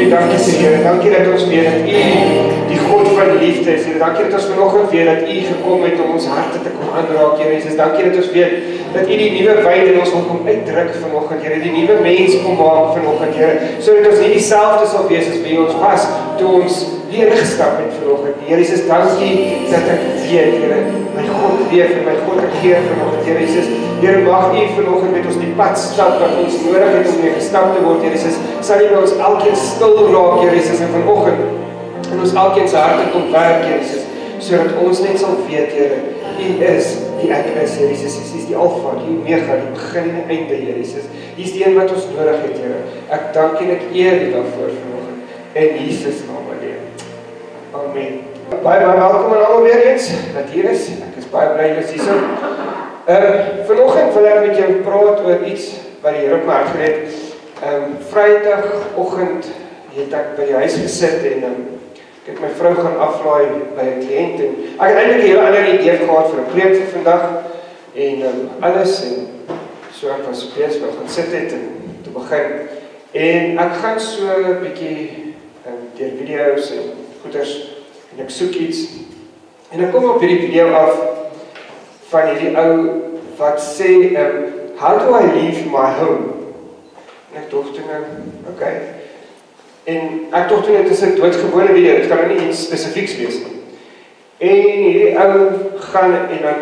U dankie sê, Here. Dankie dat ons weet dat U die God van liefde is, Here. Dankie dat ons vanoggend weet dat U gekom het om ons harte te kom aanraak, Here Jesus. Dankie dat ons weet dat U die nuwe wyn in ons wil kom uitdruk vanoggend, Here. Die nuwe mens kom maak vanoggend, Here. Sodat ons nie dieselfde sal wees as wie ons was toe ons weer ingestap het vanoggend. Here Jesus, dankie dat ek weet, Here. My God leef en my God regeer vanoggend, Here Jesus. Here, mag U vanoggend met ons die pad stap wat ons nodig het om mee gestap te word, Here Jesus. Sal U by ons elkeen stil raak, Here Jesus, en vanoggend in ons elkeen se harte kom werk, Here Jesus, sodat ons net sal weet, Here, U is die ek is, Here Jesus. U is die Alfa, die Omega, die begin en die einde, Here Jesus. U is die een wat ons nodig het, Here. Ek dank en ek eer U daarvoor vanoggend. In Jesus naam alleen. Amen. Baie welkom aan almal weer eens wat hier is. Ek is baie bly julle is hier. Vanoggend wil ek met jou praat oor iets wat die Here op my hart gelê het. Vrydagoggend het ek by die huis gesit en ek het my vrou gaan aflaai by 'n kliënt en ek het eintlik 'n hele ander idee gehad vir 'n preek vir vandag en alles en so ek was besig om gaan sit het en te begin. En ek gaan so 'n bietjie deur video's en goeders en ek soek iets en ek kom op hierdie video af van hierdie ou wat sê how do I leave my home? En ek dink toe nou, okay. En ek dink toe dit is 'n doodgewone video, dit kan nou nie iets spesifieks wees nie. En hierdie ou gaan en dan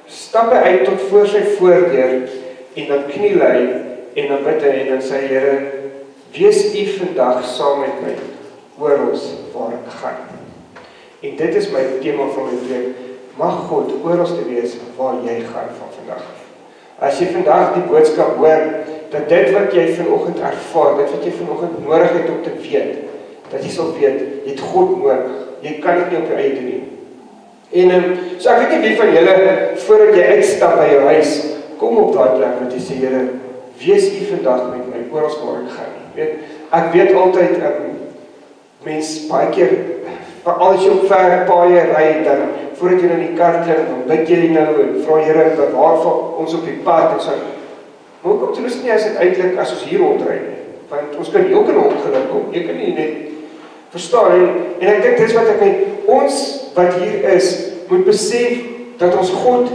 stap hy uit tot voor sy voordeur en dan kniel hy en dan bid hy en dan sê Here, wees U vandag saam met my oral waar ek gaan. En dit is my tema van my preek. Mag God oral te wees waar jy gaan van vandag. As jy vandag die boodskap hoor, dat dit wat jy vanoggend ervaar, dit wat jy vanoggend nodig het om te weet, dat jy sal weet, jy het God nodig. Jy kan dit nie op jou eie doen nie. En so ek weet nie wie van julle, voordat jy uitstap by jou huis, kom op daai plek wat jy sê, Here, wees U vandag met my oral waar ek gaan. Ek weet altyd, mens baie keer, veral as jy op ver paaie ry, dan voordat jy in die kar klim, dan bid jy nou en vra Here, bewaar vir ons op die pad en so. Maar hoekom doen ons nie as dit eintlik as ons hier rondry nie? Want ons kan ook in 'n ongeluk kom. Jy kan nie net verstaan en ek dink dis wat ek net ons wat hier is, moet besef dat ons God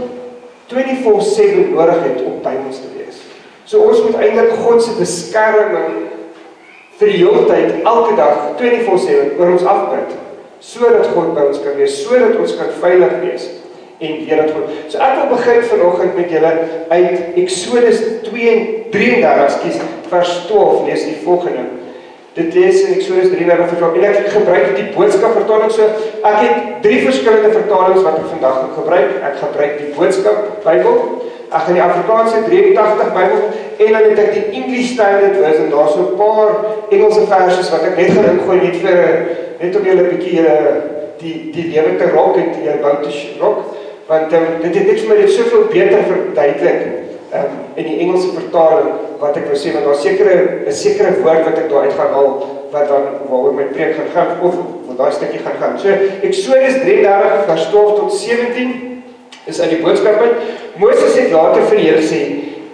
24/7 nodig het om by ons te wees. So ons moet eintlik God se beskerming vir die hele tyd, elke dag, 24/7 oor ons afbid, sodat God by ons kan wees, sodat ons kan veilig wees en weet dat God. So ek wil begin vanoggend met julle uit Exodus 33, vers 12 lees die volgende. Dit lees in Exodus 33 vers 12 en ek gebruik die boodskap vertaling, so ek het 3 verskillende vertalings wat ek vandag gaan gebruik. Ek gebruik die boodskap Bybel, ek gaan die Afrikaanse 83 Bybel en dan het ek die English Standard Version, daar so 'n paar Engelse versies wat ek net gaan ingooi net om julle 'n bietjie die lewe te rock en die bou te rock, want dit het niks met dit soveel beter verduidelik in die Engelse vertaling wat ek wou sê, want daar 'n sekere woord wat ek daar uit gaan haal wat dan waaroor my preek gaan of wat daai stukkie gaan. So Exodus 33 vers 12 tot 17 is uit die boodskap uit. Moses het later vir die Here sê,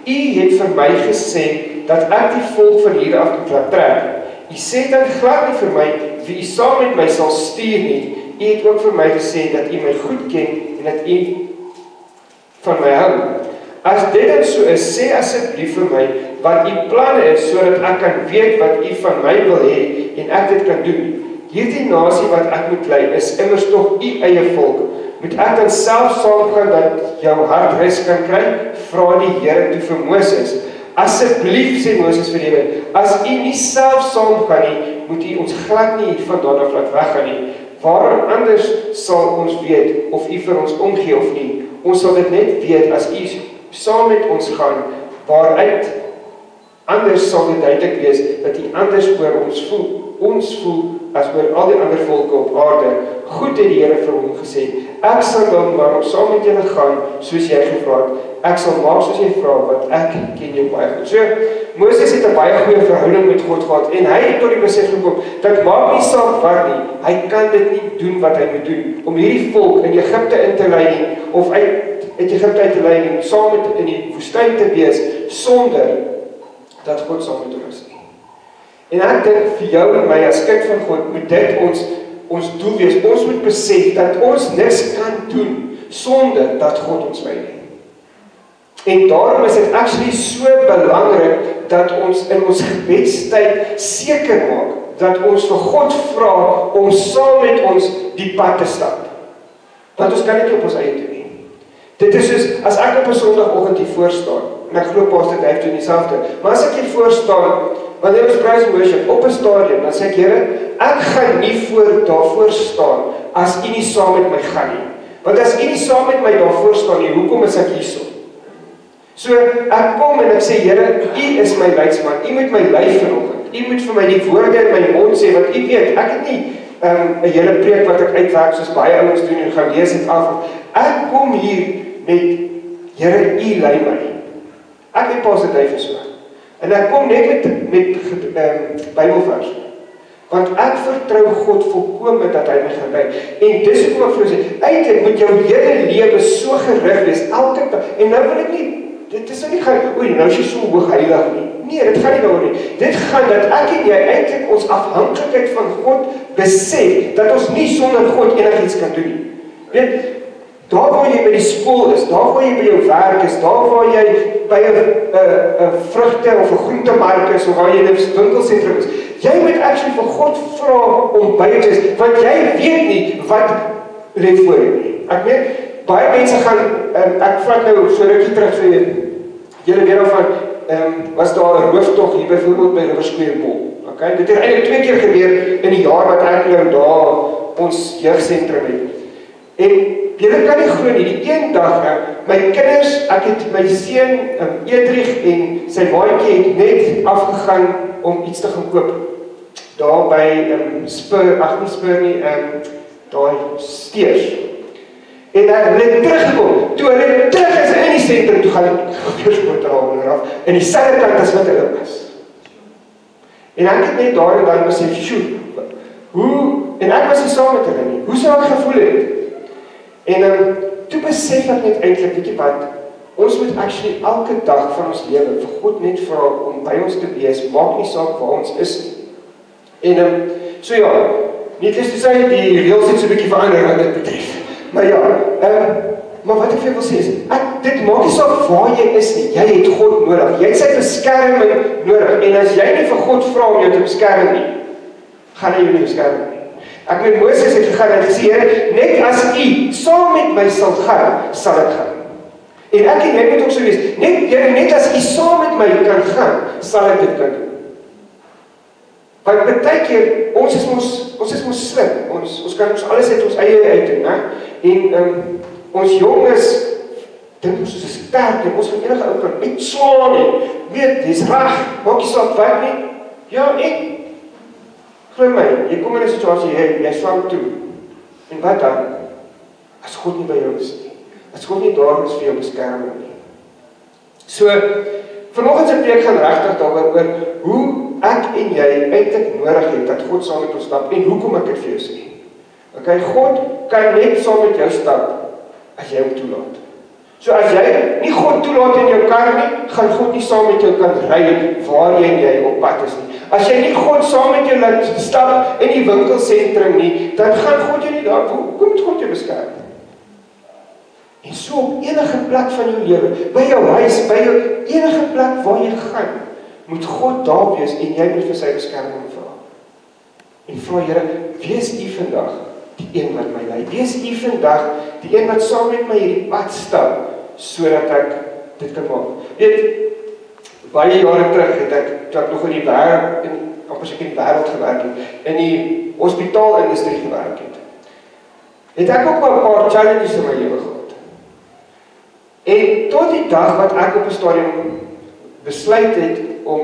U het vir my gesê dat ek die volk van hier af moet laat trek. U sê dan glad nie vir my wie U saam met my sal stuur nie. U het ook vir my gesê dat U my goed ken en dat U van my hou. As dit dan so is, sê asseblief vir my wat U planne is, sodat ek kan weet wat U van my wil hê en ek dit kan doen. Hierdie nasie wat ek moet lei, is immers tog U eie volk. Moet ek dan self saamgaan dat jou hart rus kan kry? Vra die Here toe vir Moses. Asseblief, sê Moses vir die Here, as U nie self saamgaan nie, moet U ons glad nie hiervandaan af laat weggaan nie. Waarom anders sal ons weet of U vir ons omgee of nie? Ons sal dit net weet as U saam met ons gaan, waaruit anders sal dit duidelik wees dat U anders oor ons voel as oor al die ander volke op aarde. Goed het die Here vir hom gesê, ek sal dan maar saam met julle gaan, soos jy gevra het. Ek sal maak soos jy vra, want ek ken jou baie goed. So, Moses het 'n baie goeie verhouding met God gehad, en hy het tot die besef gekom, dat maak nie saak wat nie, hy kan dit nie doen wat hy moet doen, om hierdie volk in Egipte in te lei nie, of uit Egipte uit te lei nie, saam met in die woestyn te wees, sonder dat God saam met hom is nie. En ek dink vir jou en my as kind van God, moet dit ons doel wees. Ons moet besef dat ons niks kan doen sonder dat God ons lei nie. En daarom is dit actually so belangrik dat ons in ons gebedstyd seker maak dat ons vir God vra om saam met ons die pad te stap. Want ons kan dit op ons eie doen nie. Dit is soos, as ek op 'n Sondagoggend hier voor staan, en ek glo Pastor Dave doen dieselfde, maar as ek hier voor staan, wanneer ons praise and worship op 'n stadium, dan sê ek, Here, ek gaan nie daarvoor staan as U nie saam met my gaan nie. Want as U nie saam met my daarvoor staan nie, hoekom is ek hierso? So ek kom en ek sê, Here, U is my leidsman, U moet my lei vanoggend. U moet vir my die woorde in my mond sê, want U weet, ek het nie 'n hele preek wat ek uitwerk soos baie ouens doen en gaan lees dit af. Ek kom hier met, Here, U lei my. Ek het Pastor Dave so. En ek kom net met Bybelvers. Want ek vertrou God volkome dat hy my gaan lei. En dis hoekom ek vir jou sê, eintlik moet jou hele lewe so gerig wees elke dag. En nou wil ek nie, dit is nie gaan, oei, nou is jy so hoogheilig nie. Nee, dit gaan nie daaroor nie. Dit gaan dat ek en jy eintlik ons afhanklikheid van God besef, dat ons nie sonder God enigiets kan doen nie. Weet, daar waar jy by die skool is, daar waar jy by jou werk is, daar waar jy by 'n vrugte of 'n groentemark is, of waar jy in 'n winkelsentrum is, jy moet actually vir God vra om by te wees, want jy weet nie wat lê voor jou nie. Ek weet, baie mense gaan, ek vat nou so rukkie terug, so julle weet al van, was daar 'n rooftog hier byvoorbeeld by River Square Mall. Okay? Dit het eintlik 2 keer gebeur in die jaar wat ek nou daar ons jeugsentrum het. En julle kan nie glo nie, die een dag, my kinders, ek het my seun, Edrich en sy maatjie het net afgegaan om iets te gaan koop. Daar by Spur, nie Spur nie, daai Steers. En hulle het teruggekom. Toe hulle terug is in die sentrum, toe gaan die verkeerskontrole af, en die selfde kant as wat hulle was. En ek het net daar en dan besef, sjoe, en ek was nie saam met hulle nie, hoe sou ek gevoel het? En toe besef ek net eintlik, weet jy wat, ons moet actually elke dag van ons lewe vir God net vra om by ons te wees, maak nie saak waar ons is nie. En so ja, nie te sê die reëls het so 'n bietjie verander wat dit betref. Maar ja, maar wat ek vir wil sê is, dit maak nie saak waar jy is nie, jy het God nodig, jy het sy beskerming nodig, en as jy nie vir God vra om jou te beskerm nie, gaan hy jou nie beskerm nie. Ek met Moses het gegaan en gesê, Here, net as U saam met my sal gaan, sal ek gaan. En ek en jy moet ook so wees, net as U saam met my kan gaan, sal ek dit kan doen. Want baie keer, ons is mos slim, ons kan ons alles uit ons eie uitdoen, né? En ons jonges dink ons is sterk en ons van enige ou kan uitslaan en weet, dis reg, maak nie saak wat nie. Ja, en glo my, jy kom in 'n situasie, jy slaan toe. En wat dan? As God nie by jou is nie. As God nie daar is vir jou beskerming nie. So, vanoggend se preek gaan regtig daaroor hoe ek en jy eintlik nodig het dat God saam met ons stap en hoekom ek dit vir jou sê. Okay, God kan net saam met jou stap as jy hom toelaat. So as jy nie God toelaat in jou kar nie, gaan God nie saam met jou kan ry waar jy op pad is nie. As jy nie God saam met jou laat stap in die winkelsentrum nie, dan gaan God jou nie daar, hoekom moet God jou beskerm? En so op enige plek van jou lewe, by jou huis, by jou enige plek waar jy gaan, moet God daar wees en jy moet vir sy beskerming vra. En vra, Here, wees U vandag die een wat my lei. Wees U vandag die een wat saam met my hierdie pad stap, sodat ek dit kan maak. Weet, baie jare terug het ek, toe ek nog in die wêreld, amper in die wêreld gewerk het, in die hospitaalindustrie gewerk het ek ook maar 'n paar challenges in my lewe gehad. En tot die dag wat ek op 'n stadium besluit het om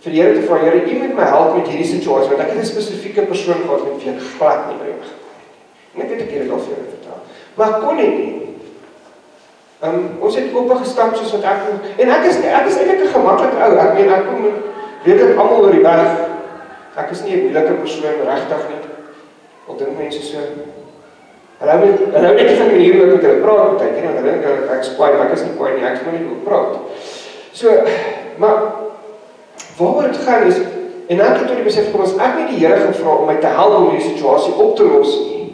vir die Here te vra, Here, U moet my help met hierdie situasie, want ek het 'n spesifieke persoon gehad met wie ek glad nie by hom gekom het. En ek weet ek het dit al vir julle vertel. Maar ek kon net nie. Ons het oop gestap soos wat ek en ek is eintlik 'n gemaklike ou. Ek meen ek kom redelik almal oor die berg. Ek is nie 'n moeilike persoon regtig nie. Al dink mense so. Hulle hou net van die manier hoe ek met hulle praat, want hulle dink ek is kwaai, maar ek is nie kwaai nie, ek is maar nie hoe praat. So, maar waaroor dit gaan is, En ek het tot die besef gekom, as ek nie die Here gevra om my te help om die situasie op te los nie,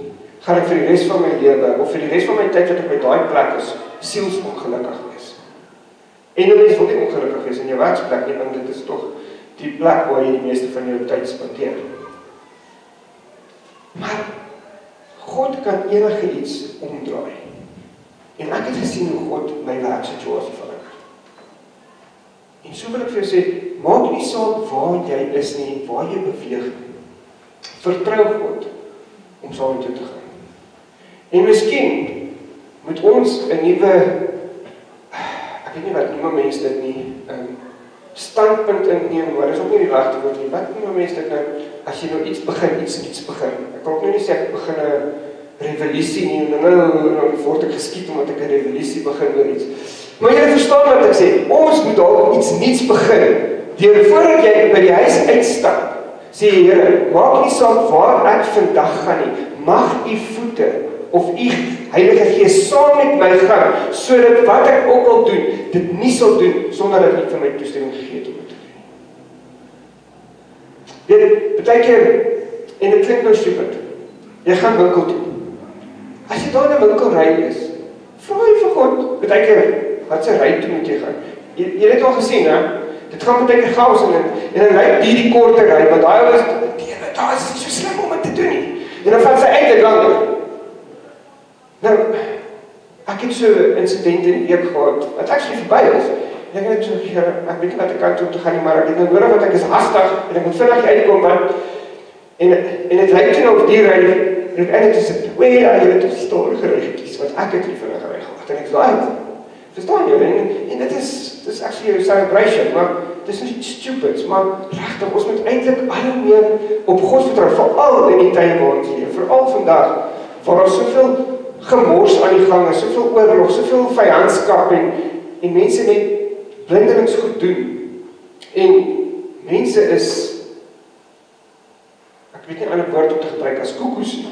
gaan ek vir die res van my lewe, of vir die res van my tyd wat ek by daai plek is, sielsongelukkig wees. En 'n mens wil nie ongelukkig wees in jou werksplek nie, want dit is tog die plek waar jy die meeste van jou tyd spandeer. Maar God kan enige iets omdraai. En ek het gesien hoe God my werksituasie verander. En so wil ek vir jou sê, maak nie saak waar jy is nie, waar jy beweeg nie. Vertrou God om saam met jou te gaan. En miskien moet ons 'n nuwe, ek weet nie wat noem mense dit nie, standpunt inneem, maar dis ook nie die regte woord nie. Wat noem mense dit nou, as jy nou iets begin. Ek wil ook nou nie sê ek begin 'n revolusie nie, nou word ek geskiet omdat ek 'n revolusie begin oor iets. Maar jy verstaan wat ek sê, ons moet dalk iets nuuts begin, deur voordat jy by die huis uitstap, sê Here, maak nie saak waar ek vandag gaan nie, mag u voete, of u Heilige Gees saam met my gaan, sodat wat ek ook al doen, dit nie sal doen, sonder dat u vir my toestemming gegee het om dit te doen. Weet, baie keer, en dit klink nou stupid, jy gaan winkel toe. As jy daar in 'n winkelry is, vra jy vir God, baie keer, wat se ry toe moet jy gaan? Jy het al gesien, hè? Dit gaan baie keer chaos en dan lyk die korte ry, want daar is nie so slim om dit te doen nie. En dan vat sy eintlik langer. Nou, ek het so 'n insident in die week gehad, wat actually verby is. En ek het so, ek weet nie wat ek kan toe te gaan nie, maar ek het nou nodig, want ek is hastig, en ek moet vinnig uitkom, want, en het lyk toe nou op die ry, en het is 2 jaar, jy het op storige ry gekies, want ek het nie vinnig ry gehad, en ek so uit. Verstaan jy? En dit is actually 'n celebration, maar dit is nie iets stupids, maar regtig, ons moet eintlik al hoe meer op God vertrou, veral in die tye waar ons leef, veral vandag, waar ons soveel gemors aan die gang is, soveel oorlog, soveel vyandskap en mense net blindelings goed doen. En mense is, ek weet nie 'n ander woord om te gebruik as koekoes nie.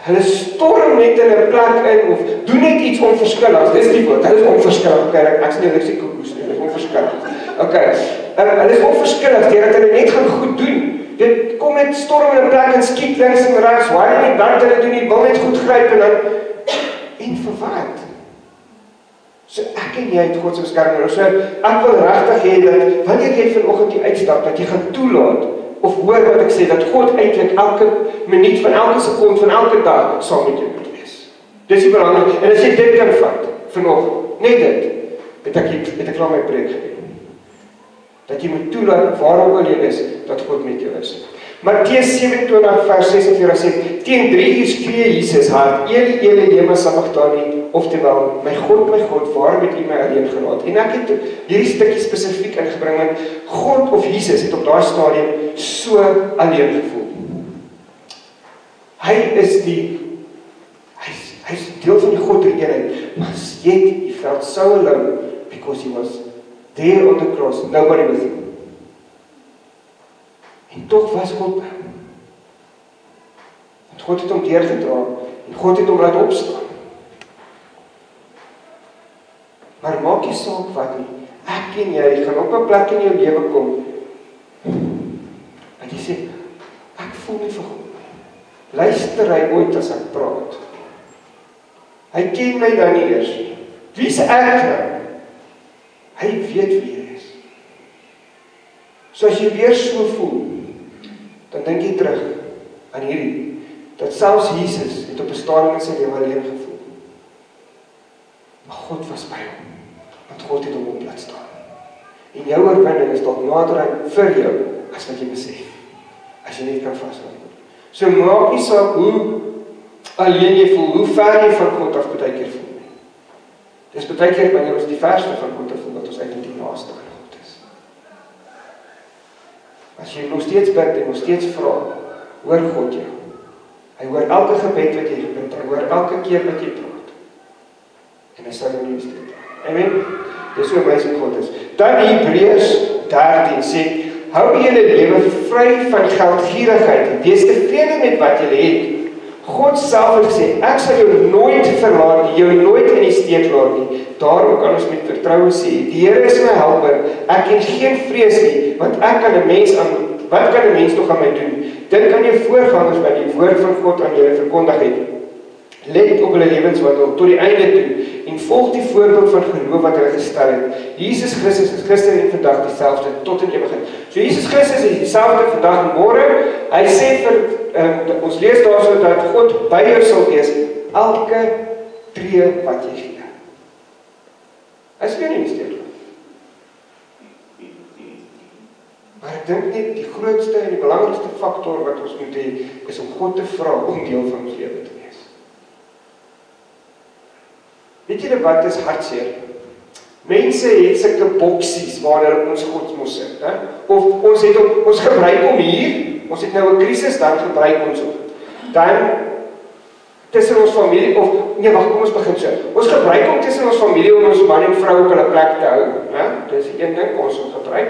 Hulle storm net in 'n plek in, of doen net iets onverskilligs, dis die woord, hulle is onverskillig, ek sê nie, hulle sê koekoes nie, hulle is onverskillig. Hulle is onverskillig, deurdat hulle net gaan goed doen. Dit kom net storm in 'n plek en skiet links en regs, waar jy net wat hulle doen, jy wil net goed gryp en vir wat? So ek en jy het God se beskerming. So ek wil regtig hê dat wanneer jy vanoggend hier uitstap, dat jy gaan toelaat, of hoor wat ek sê, dat God eintlik elke minuut van elke sekond van elke dag saam met jou moet wees. Dis die belangrik. En as jy dit kan vat, vanoggend, net dit, het ek klaar my preek gedoen. Dat jy moet toelaat waar ook al jy is, dat God met jou is. Matteus 27 vers 46 sê, teen 3 uur skree Jesus hard, Eli, Eli, lema sabachthani, oftewel, my God, waarom het u my alleen gelaat? En ek het hierdie stukkie spesifiek ingebring, want God of Jesus het op daai stadium so alleen gevoel. Hy is deel van die God-eenheid, maar yet he felt so alone, because he was there on the cross, nobody with him. En toch was God by hom. Want God het hom deurgedra, en God het hom laat opstaan. Maar maak nie saak wat nie, ek en jy gaan op 'n plek in jou lewe kom, en jy sê, ek voel nie vir God. Luister hy ooit as ek praat? Hy ken my dan nie eers. Wie is ek nou? Hy weet wie hy is. So as jy weer so voel, dan dink jy terug aan hierdie, dat selfs Jesus het op 'n stadium in sy lewe alleen gevoel. Maar God was by hom, want God het hom op laat staan. En jou oorwinning is dalk nader vir jou, as wat jy besef, as jy net kan vashou. So maak nie saak hoe alleen jy voel, hoe ver jy van God af baie keer voel. Dis baie keer wanneer ons die verste van God af voel, dat ons eintlik die naaste aan God is. As jy nog steeds bid en nog steeds vra, hoor God jou. Hy hoor elke gebed wat jy gebid, hy hoor elke keer wat jy praat. En hy sal jou nie steek. Amen. Dis hoe amazing God is. Dan Hebreërs 13 sê, hou julle lewe vry van geldgierigheid, wees tevrede met wat julle het. God self het gesê, ek sal jou nooit verlaat nie, jou nooit in die steek laat nie. Daarom kan ons met vertroue sê, die Here is my helper, ek het geen vrees nie, want wat kan 'n mens nog aan my doen? Dink aan jou voorgangers wat die woord van God aan julle verkondig het. Let op hulle lewenswandel tot die einde toe en volg die voorbeeld van geloof wat hulle gestel het. Jesus Christus is gister en vandag dieselfde tot in ewigheid. So Jesus Christus is dieselfde vandag en môre. Hy sê vir ons lees daarso dat God by jou sal wees elke tree wat jy gee. Hy sê nie steek nie. Maar ek dink net die grootste en die belangrikste faktor wat ons moet hê is om God te vra om deel van ons lewe te wees. Weet julle wat is hartseer? Mense het sulke boksies waar hulle ons God moet sit, hè? Of ons gebruik hom hier, ons het nou 'n krisis, dan gebruik ons hom. Dan tussen ons familie of nee, wag, kom ons begin so. Ons gebruik hom tussen ons familie om ons man en vrou op hulle plek te hou, hè? Dis een ding ons gebruik.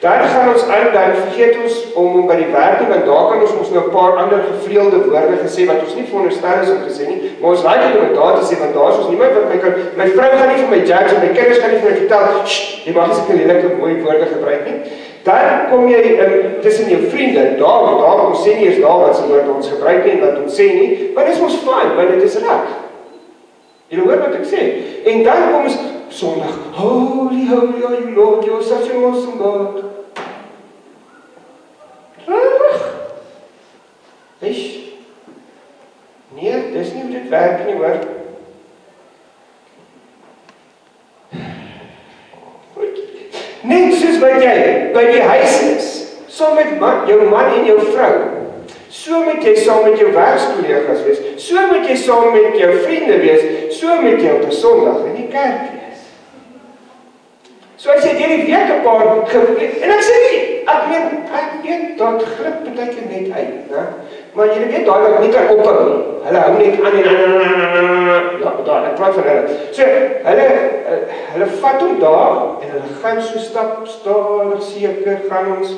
Dan gaan ons aan, dan vergeet ons om hom by die werk te, want daar kan ons nou 'n paar ander gevleelde woorde gesê wat ons nie veronderstel is om te sê nie, maar ons like dit om dit daar te sê, want daar is ons niemand wat my vrou gaan nie vir my judge, en my kinders gaan nie vir my vertel, jy mag nie sulke lelike mooi woorde gebruik nie. Dan kom jy tussen jou vriende, daar ons sê nie eens daar wat se woorde ons gebruik nie, en wat ons sê nie, maar dis ons fine, want dit is reg. Julle hoor wat ek sê. En dan kom ons Sondag, holy, holy are you Lord, you're such an awesome God. Nee, dis nie hoe dit werk nie, hoor. Net soos wat jy by die huis is, saam met jou man en jou vrou, so moet jy saam met jou werkskollegas wees, so moet jy saam met jou vriende wees, so moet jy op 'n Sondag in die kerk wees. So as jy hierdie week 'n paar en ek sê nie, ek weet dat grip partykeer net uit, né? Maar jy weet daai wat nie kan ophou nie. Hulle hou net aan en ja, daar, ek praat van hulle. So hulle vat hom daar en hulle gaan so stap stadig seker gaan ons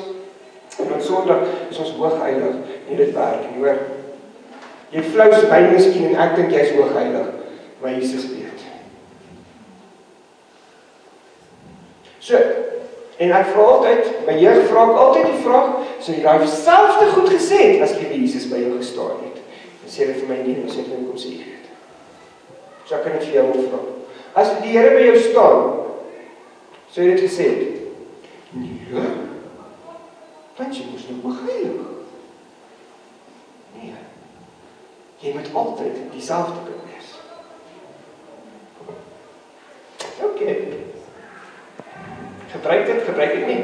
en op Sondag is ons hoogheilig en dit werk nie, hoor. Jy flous by miskien en ek dink jy's hoogheilig, maar Jesus weet. So, en ek vra altyd, my jeug vra ek altyd die vraag, so jy daai selfde goed gesê het as liewe Jesus by jou gestaan het. En sê dit vir my nie, en sê dit vir my kom sê jy het. So ek kan dit vir jou vra. As die Here by jou staan, so jy dit gesê het, nee, want jy moes nou begeilig. Nee, jy moet altyd dieselfde kan wees. Okay. Gebruik dit nie.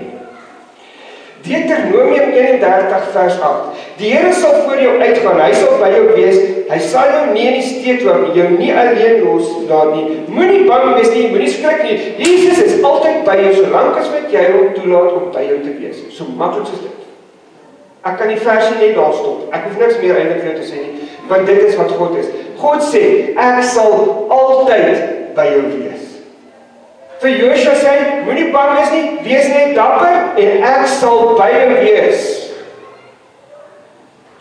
Deuteronomium 31 vers 8. Die Here sal voor jou uitgaan, hy sal by jou wees, hy sal jou nie in die steek laat nie, jou nie alleen los laat nie. Moenie bang wees nie, moenie skrik nie. Jesus is altyd by jou, solank as wat jy hom toelaat om by jou te wees. So maklik soos dit. Ek kan die versie net daar stop. Ek hoef niks meer eintlik vir jou te sê nie, want dit is wat God is. God sê, ek sal altyd by jou wees. Vir Joshua sê, moenie bang wees nie, wees net dapper en ek sal by jou wees.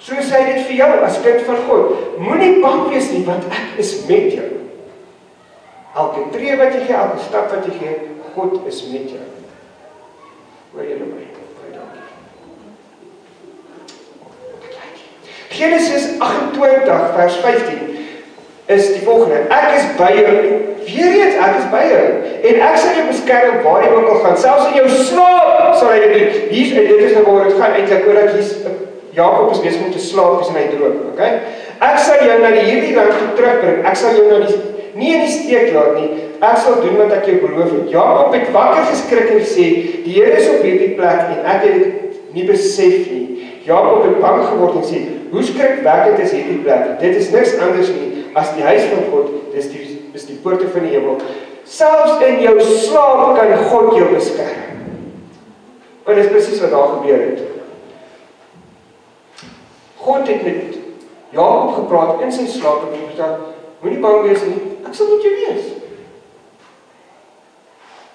So sê dit vir jou as kind van God. Moenie bang wees nie, want ek is met jou. Elke tree wat jy gee, elke stap wat jy gee, God is met jou. Hoor julle my? Baie dankie. Genesis 28 vers 15 is die volgende. Ek is by jou. Weer eens, ek is by jou. En ek sal jou beskerm waar jy ook al gaan. Selfs in jou slaap sal hy dit doen. Dit is nou waar dit gaan eintlik oor dat Jakob is besig om te slaap en hy droom, okay? Ek sal jou na hierdie land toe terugbring. Ek sal jou nie in die steek laat nie. Ek sal doen wat ek jou beloof het. Jakob het wakker geskrik en gesê, die Here is op hierdie plek en ek het dit nie besef nie. Jakob het bang geword en sê, hoe skrikwekkend is hierdie plek? Dit is niks anders nie as die huis van God, dis die poorte van die hemel. Selfs in jou slaap kan God jou beskerm. Want dit is presies wat daar gebeur het. God het met Jakob gepraat in sy slaap en hy sê, moenie bang wees nie, ek sal met jou wees.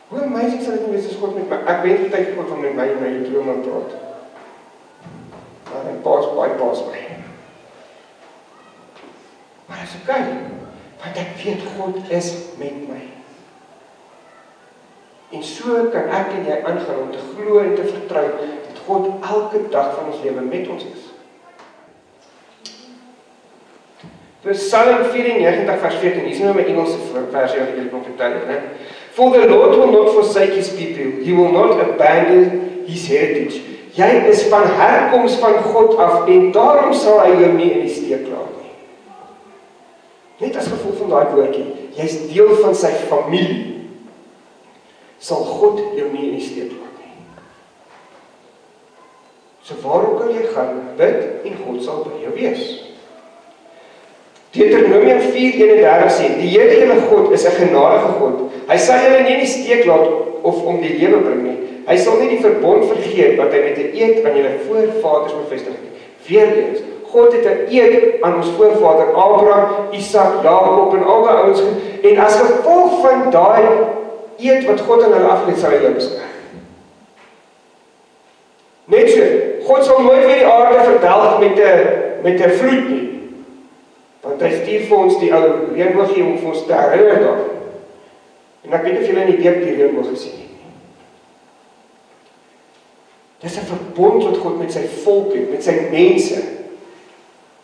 Hoe amazing sal dit nie wees as God met my, ek weet die tyd God van met my en my drome praat. Maar hy paas my. is okay, want ek weet God is met my. En so kan ek en jy aangaan om te glo en te vertrou dat God elke dag van ons lewe met ons is. Psalm 94 vers 14, hier is nou my Engelse versie wat ek nog vertel het, né? For the Lord will not forsake his people, he will not abandon his heritage. Jy is van herkoms van God af en daarom sal hy jou nie in die steek laat nie. Net as gevolg van daai woordjie, jy is deel van sy familie, sal God jou nie in die steek laat nie. So waarom kan jy gaan bid en God sal by jou wees? Deuteronomium 4:31 sê, die Here julle God is 'n genadige God. Hy sal julle nie in die steek laat of om die lewe bring nie. Hy sal nie die verbond vergeet wat hy met 'n eed aan julle voorvaders bevestig het nie. Weereens, God het 'n eed aan ons voorvader Abraham, Isak, Jakob en al die ouens en as gevolg van daai eed wat God aan hulle afgelê het, sal hy jou beskerm. Net so, God sal nooit weer die aarde verdelg met 'n vloed nie. Want hy stuur vir ons die ou reënboogie om vir ons te herinner daaraan. En ek weet nie of julle in die week die reënboog gesien het nie. Dis 'n verbond wat God met sy volk het, met sy mense.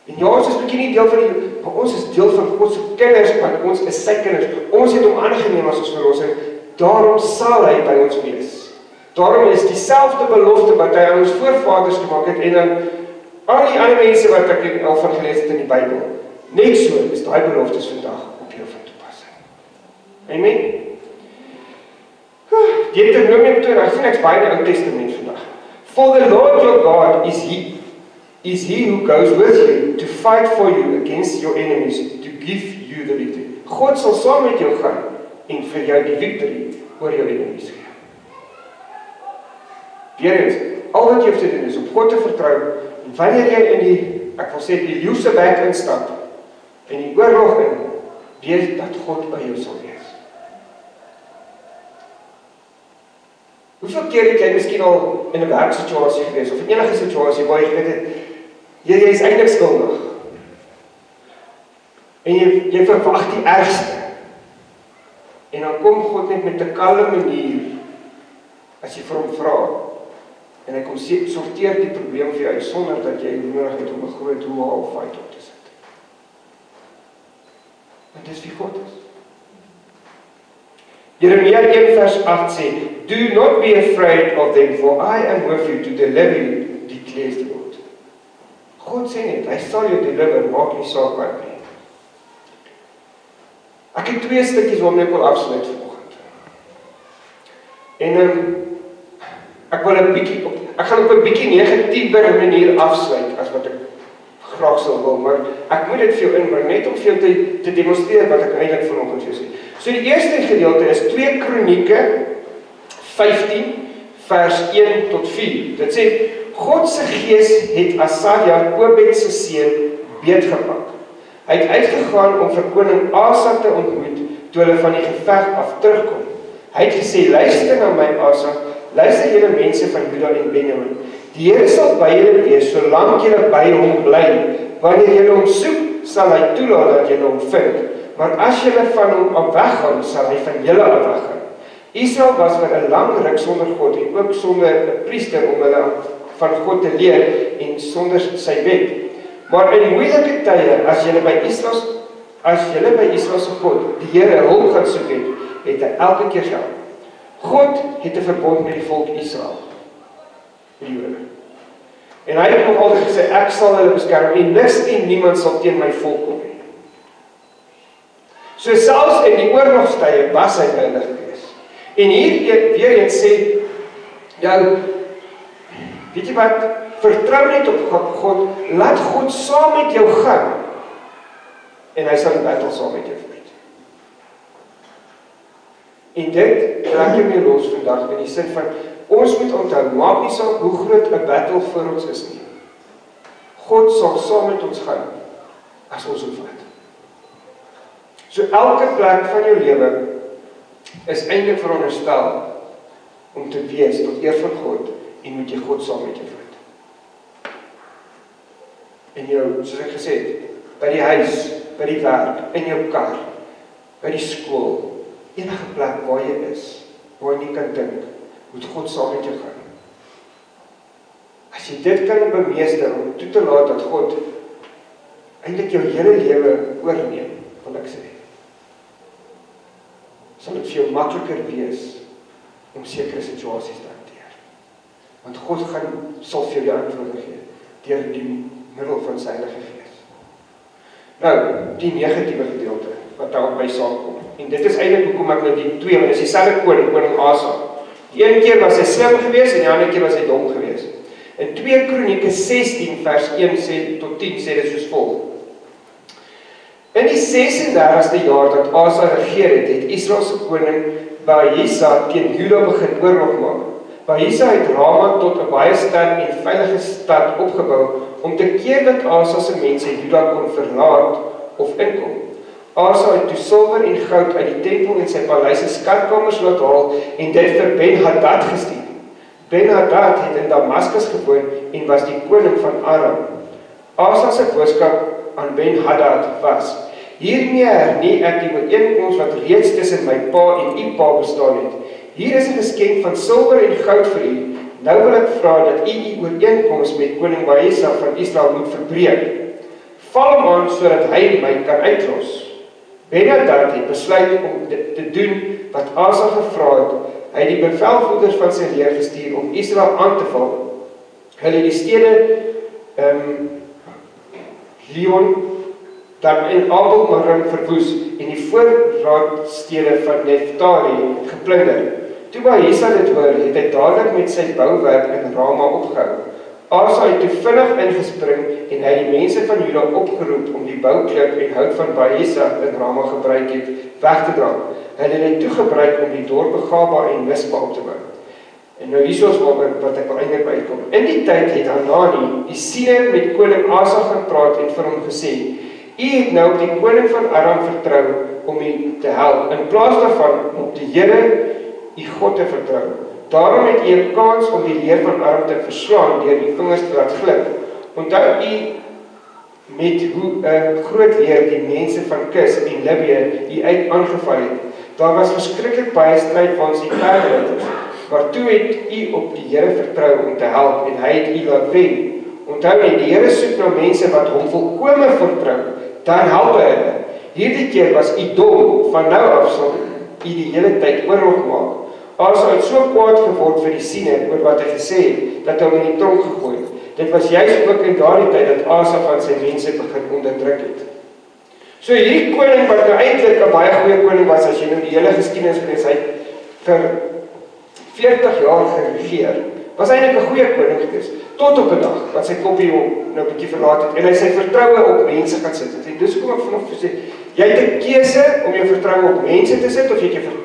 En ja, ons is bietjie nie deel van maar ons is deel van God se kinders, want ons is sy kinders. Ons het hom aangeneem as ons verlosser. Daarom sal hy by ons wees. Daarom is dieselfde belofte wat hy aan ons voorvaders gemaak het en aan al die ander mense wat ek al van gelees het in die Bybel. Net so is daai beloftes vandag op jou van toepassing. Amen. Deuteronomium 2, ek sien ek's baie in die Ou Testament vandag. For the Lord your God is he who goes with you to fight for you against your enemies, to give you the victory. God sal saam met jou gaan en vir jou die victory oor jou enemies gee. Weereens, al wat jy hoef te doen is om God te vertrou en wanneer jy in ek wil sê die leeu se bek instap en die oorlog in, weet dat God by jou sal wees. Hoeveel keer het jy miskien al in 'n werksituasie gewees of in enige situasie waar jy geweet het, jy is eintlik skuldig. En jy verwag die ergste. En dan kom God net met 'n kalme manier as jy vir hom vra. En hy kom sorteer die probleem vir jou sonder dat jy nodig het om 'n groot hoe fight op te sit. Want dis wie God is. Jeremia 1 vers 8 sê, do not be afraid of them, for I am with you to deliver you, declares the Lord. God sê net, hy sal jou deliver, maak nie saak wat nie. Ek het 2 stukkies waarmee ek wil afsluit vanoggend. En ek gaan op 'n bietjie negatiewer manier afsluit as wat ek graag sal wil, maar ek moet dit vir jou inbring, net om vir jou te demonstreer wat ek eintlik vanoggend vir jou sê. So die eerste gedeelte is 2 Kronieke 15 vers 1 tot 4. Dit sê, God se gees het Asaja, Obed se seun, beetgepak. Hy het uitgegaan om vir koning Asa te ontmoet toe hulle van die geveg af terugkom. Hy het gesê, luister na my Asa, luister julle mense van Juda en Benjamin. Die Here sal by julle wees, solank julle by hom bly. Wanneer julle hom soek, sal hy toelaat dat julle hom vind. Maar as julle van hom af weggaan, sal hy van julle af weggaan. Israel was vir 'n lang ruk sonder God en ook sonder 'n priester om hulle van God te leer en sonder sy wet. Maar in moeilike tye, as julle by Israel se God, die Here hulp gaan soek het hy elke keer gehelp. God het 'n verbond met die volk Israel. Die Jode. En hy het nog altyd gesê, ek sal hulle beskerm en niks en niemand sal teen my volk kom nie. So selfs in die oorlogstye was hy by hulle gewees. En hier weer eens sê, weet jy wat, vertrou net op God, laat God saam met jou gaan, en hy sal die battle saam met jou fight. En dit raak jy mee los vandag, in die sin van, ons moet onthou, maak nie saak hoe groot 'n battle vir ons is nie. God sal saam met ons gaan, as ons hom vat. So elke plek van jou lewe is eintlik veronderstel om te wees tot eer van God en moet jy God saam met jou vat. En jou, soos ek gesê het, by die huis, by die werk, in jou kar, by die skool, enige plek waar jy is, waar jy nie kan dink, moet God saam met jou gaan. As jy dit kan bemeester om toe te laat dat God eintlik jou hele lewe oorneem, wil ek sê, sal dit vir jou makliker wees om sekere situasies te hanteer. Want God sal vir jou die antwoorde gee deur die middel van sy Heilige Gees. Nou, die negatiewe gedeelte wat daarby saamkom. En dit is eintlik hoekom ek nou die twee, want dit is dieselfde koning Asa. Die een keer was hy slim geweest en die ander keer was hy dom geweest. In 2 Kronieke 16 vers 1 tot 10 sê dit soos volg. In die 36ste jaar dat Asa regeer het, het Israel se koning Baasa teen Juda begin oorlog maak. Baasa het Rama tot 'n baie sterk en veilige stad opgebou om te keer dat Asa se mense Juda kon verlaat of inkom. Asa het toe silwer en goud uit die tempel en sy paleise skatkamers laat haal en dit vir Ben-Hadad gestuur. Ben-Hadad het in Damaskus gewoon en was die koning van Aram. Asa se boodskap aan Ben-Hadad was: hiermee hernie ek die ooreenkoms wat reeds tussen my pa en u pa bestaan het. Hier is 'n geskenk van silwer en goud vir u. Nou wil ek vra dat u ooreenkoms met koning Baasa van Israel moet verbreek. Val hom aan sodat hy my kan uitlos. Ben-Hadad het besluit om te doen wat Asa gevra het. Hy het die bevelvoerders van sy leer gestuur om Israel aan te val. Hulle het die stede Leon, dan in Abel-Marim verwoes en die voorraadstede van Neftali geplunder. Toe Baasa dit hoor, het hy dadelik met sy bouwerk in Rama opgehou. Asa het toe vinnig ingespring en hy die mense van Juda opgeroep om die bouklip en hout van Baasa in Rama gebruik het weg te dra. Hulle het dit toe gebruik om die dorpe Gaba en Mispa op te bou. En nou hier is wat ek wil eintlik bykom. In die tyd het Hanani, die siener, met koning Asa gaan praat en vir hom gesê: u het nou op die koning van Aram vertrou om u te help, in plaas daarvan op die Here, u God te vertrou. Daarom het u 'n kans om die leer van Aram te verslaan deur u vingers te laat glip. Onthou u met hoe 'n groot leer die mense van Kus en Libië u uit aangeval het. Daar was verskriklik baie stryd van die perderitters, maar toe het u op die Here vertrou om te help en hy het u laat wen. Onthou net, die Here soek na mense wat hom volkome vertrou, dan help hy hulle. Hierdie keer was u dom, van nou af sal u die hele tyd oorlog maak. Asa het so kwaad geword vir die siener oor wat hy gesê het, dat hy hom in die tronk gegooi het. Dit was juist ook in daardie tyd dat Asa van sy mense begin onderdruk het. So hierdie koning wat nou eintlik 'n baie goeie koning was, as jy nou die hele geskiedenis gelees, hy het vir 40 jaar geregeer, was eintlik 'n goeie koning geweest, tot op 'n dag wat sy koppie hom nou 'n bietjie verlaat het en hy sy vertroue op mense gaan sit. En dis hoekom ek vanoggend sê, jy het 'n keuse om jou vertroue op mense te sit of jy het 'n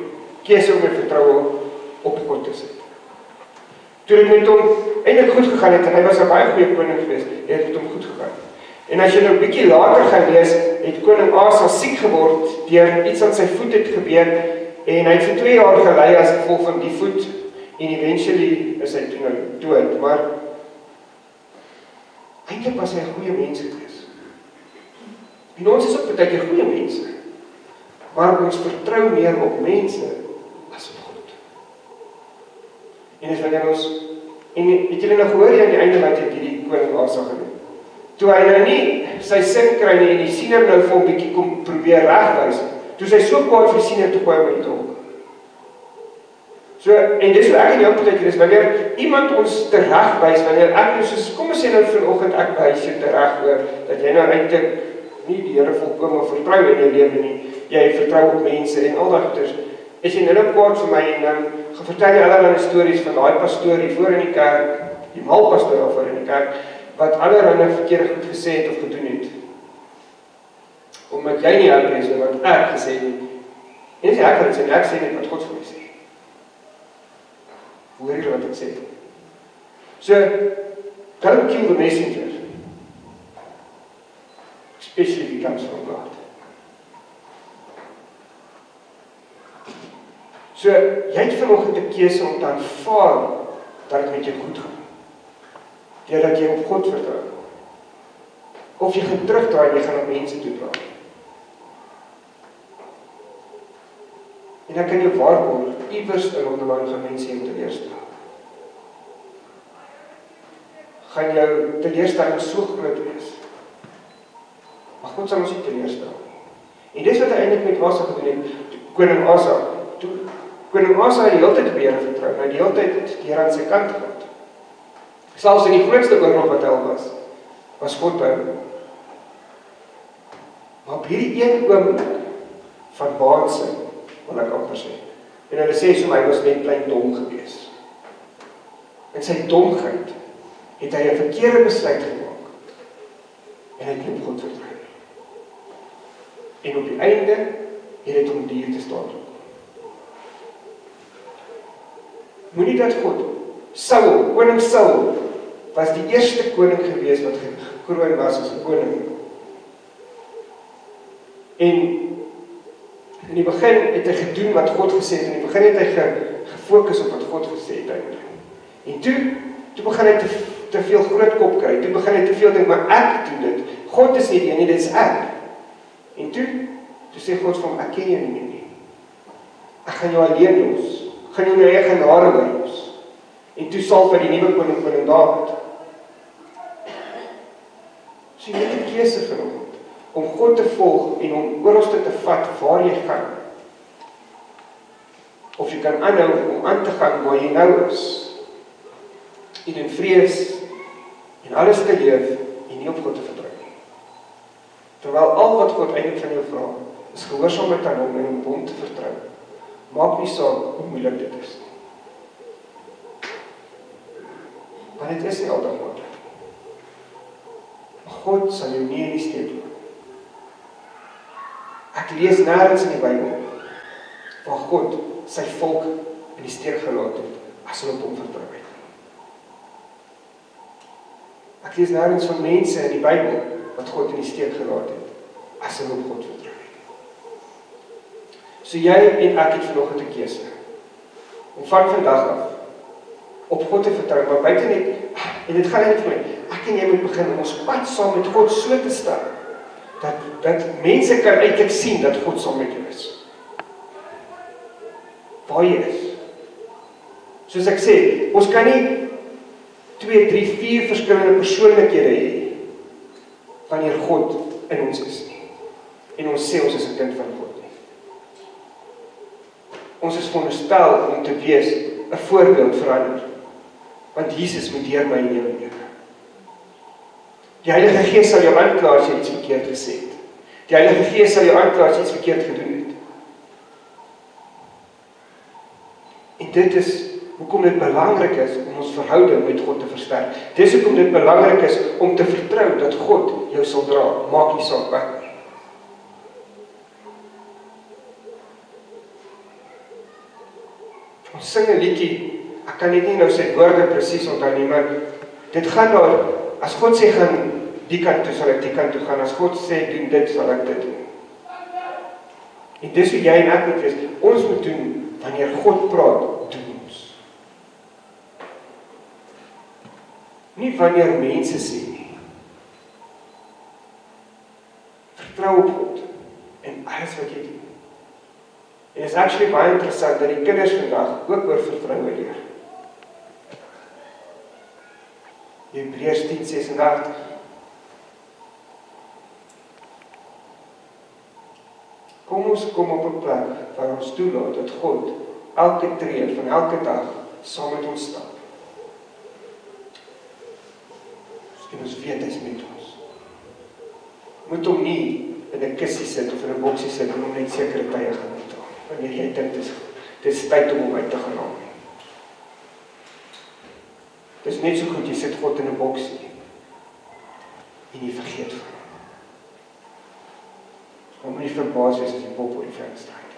keuse om jou vertroue op God te sit. Toe het met hom eintlik goed gegaan het en hy was 'n baie goeie koning geweest, het met hom goed gegaan. En as jy nou 'n bietjie later gaan lees, het koning Asa siek geword deur iets aan sy voet het gebeur en hy het vir 2 jaar gelei as gevolg van die voet en eventually is hy toe nou dood, maar eintlik was hy 'n goeie mens geweest. En ons is ook baie keer goeie mense, maar ons vertrou meer op mense as op God. En as wanneer ons, en het julle nou gehoor aan die einde wat het hierdie koning Asa gedoen? Toe hy nou nie sy sin kry nie en die siener nou vir 'n bietjie kom probeer regwys, toe sy so kwaad vir die siener toe kwam met hom. So, en dis hoe ek en jou partykeer is, wanneer iemand ons teregwys, wanneer ek nou soos, kom ons sê nou vanoggend ek wys jou tereg oor, dat jy nou eintlik nie die Here volkome vertrou in jou lewe nie, jy vertrou op mense en al daai goeders, is jy nou kwaad vir my en dan vertel jy allerlei stories van daai pastoor hier voor in die kerk, die malpastoor daar voor in die kerk, wat allerlei verkeerde goed gesê het of gedoen het. Omdat jy nie help is wat ek gesê het nie. En as ek het sê, ek sê net wat God vir my sê. Hoor jy wat ek sê? So, don't kill the messenger. Especially if he comes from God. So, jy het vanoggend 'n keuse om te aanvaar dat dit met jou goed gaan. Deurdat jy op God vertrou. Of jy gaan terugdraai en jy gaan op mense toe praat. En ek kan jou waarborg, iewers in onderhoud gaan mense jou teleerstel. Gaan jou teleurstelling so groot wees. Maar God sal ons nie teleurstel. En dis wat hy eintlik met Asa gedoen het, koning Asa. Toe koning Asa die hele tyd op die Here vertrou, hy die hele tyd die Here aan sy kant gehad. Selfs in die grootste oorlog wat hy was God by hom. Maar op hierdie een oomblik van waansin, wil ek amper sê. En hulle sê so, hy was net klein dom gewees. In sy domheid het hy 'n verkeerde besluit gemaak. En hy het nie op God vertrou. En op die einde het dit om duur te staan. Moenie dat God, Saul, koning Saul, was die eerste koning gewees wat gekroon was as 'n koning. En in die begin het hy gedoen wat God gesê het, in die begin het hy gefokus op wat God gesê het. En toe begin hy te veel groot kop kry, toe begin hy te veel dink, maar ek doen dit, God is nie die nie, dit is ek. En toe sê God vir hom, ek ken jou nie meer nie. Ek gaan jou alleen los, ek gaan jou eie genade los. En toe salf hy die nuwe koning Dawid. So jy het 'n keuse vanoggend om God te volg en om oral te vat waar jy gaan. Of jy kan aanhou om aan te gaan waar jy nou is. En in vrees en alles te leef en nie op God te vertrou nie. Terwyl al wat God eintlik van jou vra, is gehoorsaamheid aan hom en om hom te vertrou. Maak nie saak hoe moeilik dit is. Maar dit is nie altyd moontlik. God sal jou nie in die steek laat. Ek lees nêrens in die Bybel waar God sy volk in die steek gelaat het as hulle op hom vertrou het. Ek lees nêrens van mense in die Bybel wat God in die steek gelaat het as hulle op God vertrou het. So jy en ek het vanoggend 'n keuse om van vandag af op God te vertrou, maar buite net, en dit gaan net vir my, ek en jy moet begin om ons pad saam met God so te stel, dat mense kan eintlik sien dat God saam met jou is. Waar jy is. Soos ek sê, ons kan nie 2, 3, 4 verskillende persoonlikhede hê wanneer God in ons is nie. En ons sê ons is 'n kind van God nie. Ons is veronderstel om te wees 'n voorbeeld vir ander. Want Jesus moet deur my lewe leef. Die Heilige Gees sal jou aankla as jy iets verkeerd gesê het. Die Heilige Gees sal jou aankla as jy iets verkeerd gedoen het. En dit is hoekom dit belangrik is om ons verhouding met God te versterk. Dis hoekom dit belangrik is om te vertrou dat God jou sal dra, maak nie saak wat nie. Ons sing 'n liedjie, ek kan net nie nou sy woorde presies onthou nie, maar dit gaan daar, as God sê gaan die kant toe, sal ek die kant toe gaan, as God sê doen dit, sal ek dit doen. En dis hoe jy en ek moet wees, ons moet doen, wanneer God praat, doen ons. Nie wanneer mense sê nie. Vertrou op God, en alles wat jy doen. En het is actually baie interessant, dat die kinders vandag ook oor vertroue leer. Hebreërs 10:36. Kom op 'n plek waar ons toelaat dat God elke tree van elke dag saam met ons stap. En ons weet hy is met ons. Moet hom nie in 'n kussie sit of in 'n boksie sit en hom net sekere tye gaan uithaal. Wanneer jy dink dit is tyd om hom uit te gaan haal. Dit is net so goed, jy sit God in 'n boksie en jy vergeet van hom. Om moet nie verbaas wees as die pop op die venster staat.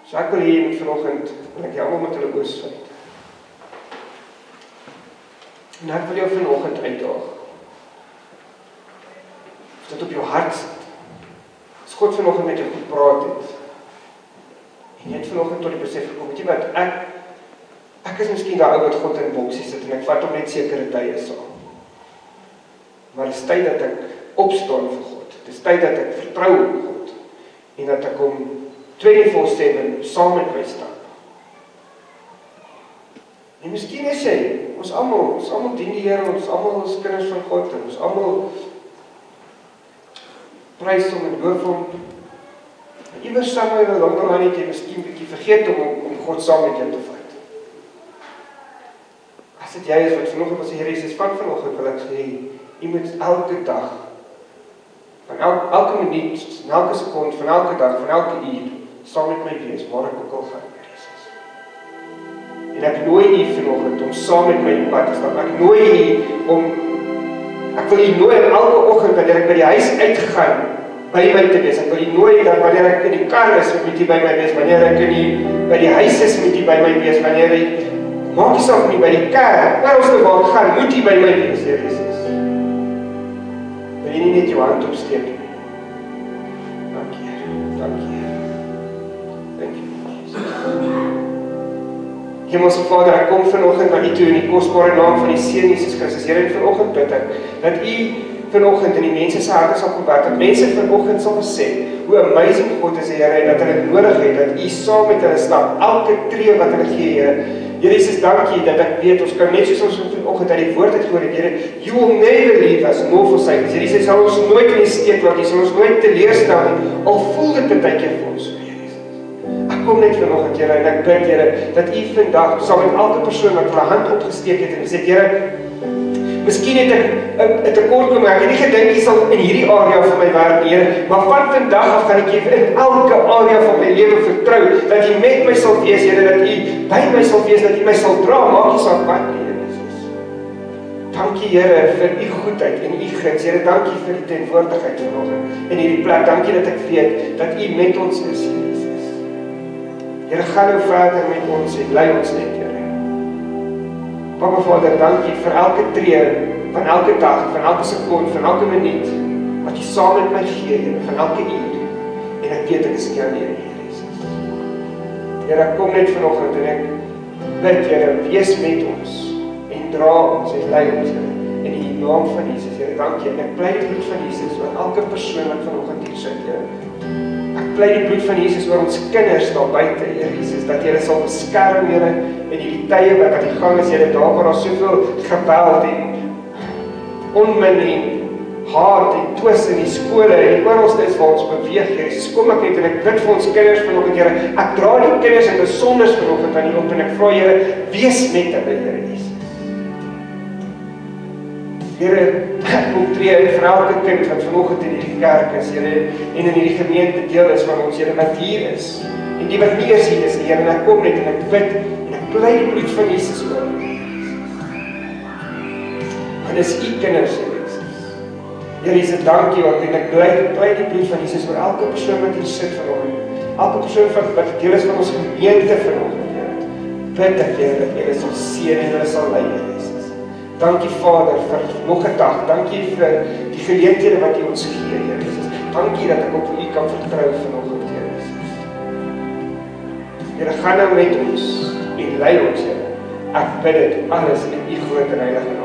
So ek wil hier vanoggend, wil ek jou almal met hulle oë sluit. En ek wil jou vanoggend uitdaag. Of dit op jou hart sit. As God vanoggend met jou gepraat het, en jy het vanoggend tot die besef gekom, weet jy wat, ek is miskien daai ou wat God in 'n boksie sit, en ek vat hom net sekere tye saam. Maar dit is tyd dat ek opstaan vir God, dit is tyd dat ek vertrou op God, en dat ek hom 24/7 saam met my stap. En miskien is jy, ons almal dien die Here, ons almal is kinders van God, en ons almal prys hom en loof hom. Iewers sal my wel dan net jy miskien bietjie vergeet om God saam met jou te vat. As dit jy is wat vanoggend as die Here Jesus vanoggend wil ek sê, jy moet elke dag, van elke minuut, van elke sekond, van elke dag, van elke uur, saam met my wees, waar ek ook al gaan, Jesus. En ek nooi u vanoggend om saam met my pad te stap. Ek nooi u ek wil u nooi elke oggend wanneer ek by die huis uitgaan, by my te wees. Ek wil u nooi dat wanneer ek in die kar is, moet u by my wees. Wanneer ek by die huis is, moet u by my wees. Wanneer ek maak nie saak nie by die kerk, waar ons nou waar gaan, moet u by my wees, Here Jesus. Wil jy nie net jou hand opsteek nie? Dankie, Here. Dankie, Here. Dankie, Jesus. Hemelse Vader, ek kom vanoggend na u toe in die kosbare naam van die Seun Jesus Christus. Here, en vanoggend bid ek dat u vanoggend in die mense se harte sal kom werk, dat mense vanoggend sal besef hoe amazing God is, Here, en dat hulle nodig het dat u saam met hulle stap, elke tree wat hulle gee, Here. Here Jesus, dankie dat ek weet, ons kan net soos ons vanoggend uit die woord uitgehoor het, Here, you will never leave us nor forsake us. Here Jesus, sal ons nooit in die steek laat, jy sal ons nooit teleurstel nie, al voel dit partykeer vir ons, Here Jesus. Ek kom net vanoggend, Here, en ek bid, Here, dat u vandag saam met elke persoon wat hulle hand opgesteek het en gesê, Here, miskien het ek 'n tekortkoming, ek het nie gedink jy sal in hierdie area van my werk, Here, maar van vandag af gaan ek jy in elke area van my lewe vertrou, dat jy met my sal wees, Here, dat jy by my sal wees, dat jy my sal dra, maak nie saak wat nie, Here Jesus. Dankie, Here, vir u goedheid en u guns, Here, dankie vir die teenwoordigheid vanoggend in hierdie plek, dankie dat ek weet, dat u met ons is, Here Jesus. Here, gaan nou verder met ons en lei ons net, Here. Papa Vader, dankie vir elke tree, van elke dag, van elke sekond, van elke minuut, wat jy saam met my gee, Here, van elke uur, en ek weet ek is nie alleen, Here Jesus. Here, ek kom net vanoggend en ek bid, Here, wees met ons, en dra ons, en lei ons, Here, in die naam van Jesus, Here, dankie, en ek pleit die bloed van Jesus, oor elke persoon wat vanoggend hier sit, Here. Ek pleit die bloed van Jesus oor ons kinders daar buite, Here Jesus, dat jy sal beskerm, Here, in die tye wat aan die gang is, Here, daar waar daar soveel geweld en onmin en haat en twis in die skole en die oralste is waar ons beweeg, Here Jesus, kom ek net en ek bid vir ons kinders vanoggend, Here, ek dra die kinders in besonder vanoggend aan U op en ek vra, Here, wees met hulle, Here Jesus. Here, ek kom tree in vir elke kind wat vanoggend in hierdie kerk is, Here, en in hierdie gemeente deel is van ons, Here, wat hier is, en die wat nie is hier is, Here, en ek kom net en ek bid, en ek pleit die bloed van Jesus oor. En is u kinders, Here Jesus. Here Jesus, dankie, want en ek pleit die bloed van Jesus oor elke persoon wat hier sit vanoggend, elke persoon wat deel is van ons gemeente vanoggend, Here. Bid dat Here, dat hulle sal seën en hulle sal lei, Here Jesus. Dankie Vader vir nog 'n dag. Dankie vir die geleenthede wat U ons gee, Here Jesus. Dankie dat ek op U kan vertrou vanoggend, Here Jesus. Here, gaan nou met ons en lei ons, Here. Ek bid dit alles in U groot en heilige naam.